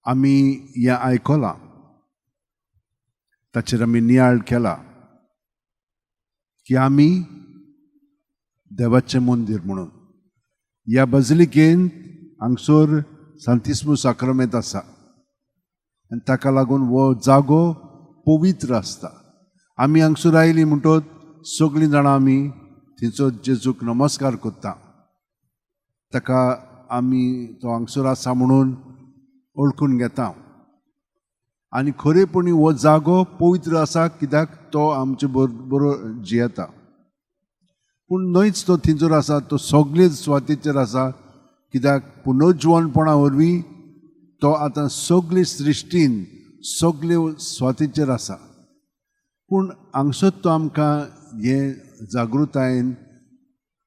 आमी हें आयकलां, ताचेर आमी नियाळ केला की आमी देवाचें मंदिर म्हणून ह्या बजिलिकेन हांगसर सांतिस्मो साक्रामेंत आसा आनी ताका लागून हो जागो पवित्र आसता. आमी हांगसर आयलीं म्हणटच सगळीं जाणां आमी थंयचो जेजूक नमस्कार करता. ताका आमी तो हांगसर आसा म्हणून वळखून घेता आनी खरेपणी हो जागो पवित्र आसा कित्याक तो आमचे बरोबर जियेता. पूण न्हयच तो थंयसर आसा, तो सगळे सुवातेचेर आसा कित्याक पुनर्जीवनपणा वरवीं तो आतां सगळे सृश्टीन सगळे सुवातेचेर आसा. पूण हांगसर तो आमकां हे जागृतायेन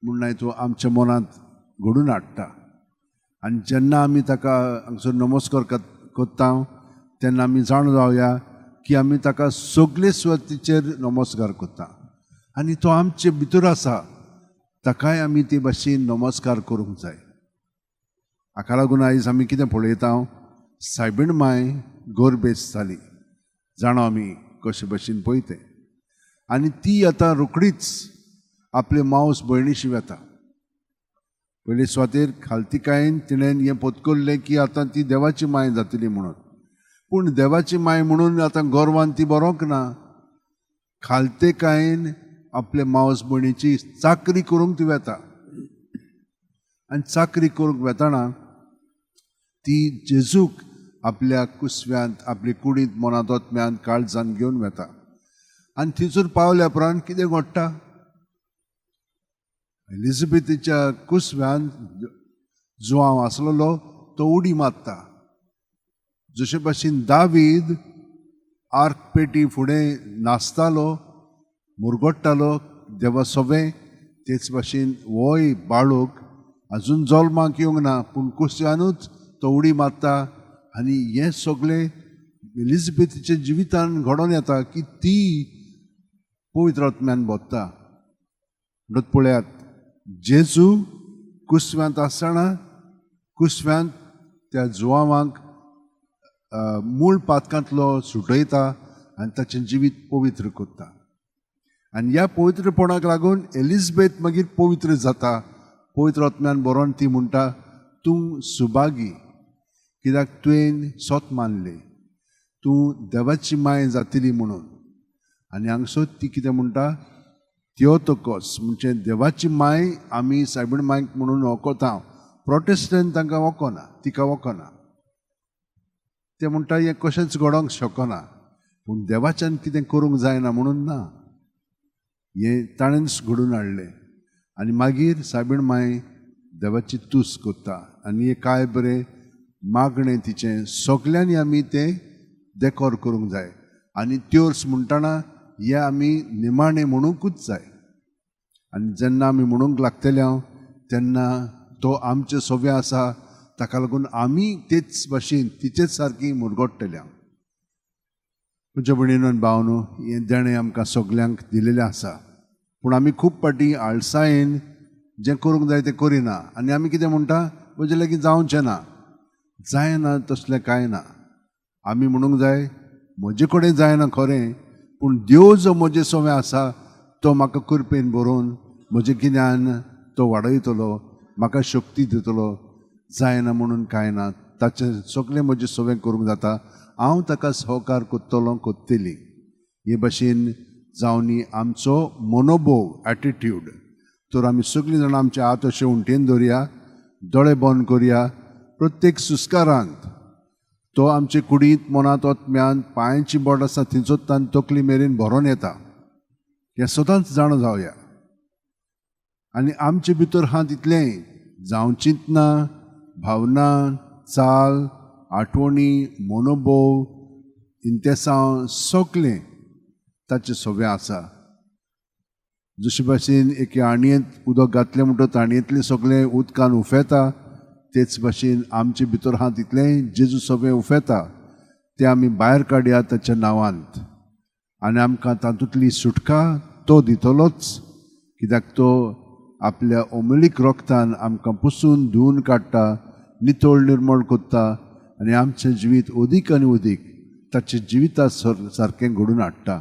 म्हणून तो आमच्या मनांत घडून हाडटा. आनी जेन्ना आमी ताका हांगसर नमस्कार करता तेन्ना आमी जाण जावया की आमी ताका सगळे सुवातेचेर नमस्कार करता आनी तो आमचे भितर आसा, ताकाय आमी ते भाशेन नमस्कार करूंक जाय. हाका लागून आयज आमी कितें पळयता, सायबीण माय गोरबेस जाली, जाणो आमी कशे भाशेन पळयते. आनी ती आतां रोखडीच आपले मावस भयणीशी वेता. पयले सुवातेर खालतिकायेन तिणेन हें पत्करलें की आतां ती देवाची माय जातली म्हणून. पूण देवाची माय म्हणून आतां गोरवान ती बरोंक ना. खालतेकायेन आपले मावस भयणीची चाकरी करूंक ती वेता आनी चाकरी करूंक वेताना ती जेजूक आपल्या कुसव्यांत, आपली कुडींत मनातोत्म्यान काळजान घेवन वेता. आनी थंयसर पावल्या उपरांत कितें घडटा, एलिझाबेथीच्या कुसव्यान जुवांव आसलेलो तो उडी मारता. जशे भाशेन दावीद आर्क पेटी फुडें नाचतालो, मुरगोडटालो देवा सोबे, तेच भाशेन होय बाळूक अजून जल्माक येवंक ना पूण कुसव्यानूच तो उडी मारता. आनी हें सगळें एलिझाबेथीच्या जिवितान घडोवन येता की ती पवित्र आत्म्यान बोत्ता. म्हणून पळयात, जेजू कुसव्यांत आसतना कुसव्यांत त्या जुवांवाक मूळ पातकांतलो सुटयता आनी ताचें जिवीत पवित्र करता. आनी ह्या पवित्रपणाक लागून एलिझाबेथ मागीर पवित्र जाता. पवित्र आत्म्यान बरोवन ती म्हणटा, तूं सुभागी कित्याक तुवें सोत मानलें, तूं देवाची माय जातली म्हणून. आनी हांगसर ती कितें म्हणटा, थियोतोकोस म्हणजे देवाची माय आमी सायबीण मायक म्हणून वळखता. प्रोटेस्टंट तांकां वळखना, तिका वळखना. ते म्हणटा हें कशेंच घडोवंक शकना, पूण देवाच्यान कितें करूंक जायना म्हणून ना, हें ताणेंच घडून हाडलें. आनी मागीर सायबीण माय देवाची तूस करता आनी हें काय बरें मागणें तिचें सगल्यांनी आमी तें देकोर करूंक जाय. आनी त्योर्स म्हणटना हें आमी निमाणें म्हणूंकूच जाय. आनी जेन्ना आमी म्हणूंक लागतले तेन्ना तो आमचे सोबे आसा, ताका लागून आमी तेच भाशेन तिचेच सारकी मुरगोडटल्या. तुज्या भयणीनो आनी भावनो, हें देणें आमकां सगल्यांक दिलेलें आसा. पूण आमी खूब पाटी आळसायेन जें करूंक जाय तें करिना आनी आमी कितें म्हणटा, म्हजे लागीं जावचें ना. जायना तसलें कांय ना. आमी म्हणूंक जाय, म्हजे कडेन जायना खरें, पूण देव जो म्हजे सोबे आसा तो म्हाका कृपेन भरून म्हजे गिन्यान तो वाडयतलो, म्हाका शक्ती दितलो. जायना म्हणून कांय ना, ताचें सगळें म्हजें सोबें करूंक जाता. हांव ताका सहकार करतलो, करतली. हे भाशेन जावनी आमचो मनोभोव, एटिट्यूड. तर आमी सगळीं जाणां आमचे हात अशे उंटेन दवरया, दोळे बंद करया. प्रत्येक सुस्कारांत तो आमचे कुडींत मनांत ओतम्यान पांयांची बोट आसा थंयसोत्तान तकली मेरेन भरोन येता. हें सदांच जाणो जावया. आनी आमचे भितर हा तितलें जावचींच ना, भावना, चाल, आठवणी, मनोभोव, इंतेसांव सगळें ताचे सोबे आसा. जशे भाशेन एके आणयेंत उदक घातलें म्हणटच आणयेंतलें सगळें उदकान उफेता, तेच भाशेन आमचे भितर हा तितलें जेजू सोबें उफेता. तें आमी भायर काडया ताच्या नांवांत. आनी आमकां तातूंतली सुटका तो दितलोच, कित्याक तो आपल्या अमूलीक रोगतान आमकां पुसून धुवन काडटा, नितळ निर्मळ करता आनी आमचें जिवीत अदीक आनी अदीक ताचे जिविता सारकें घडून हाडटा.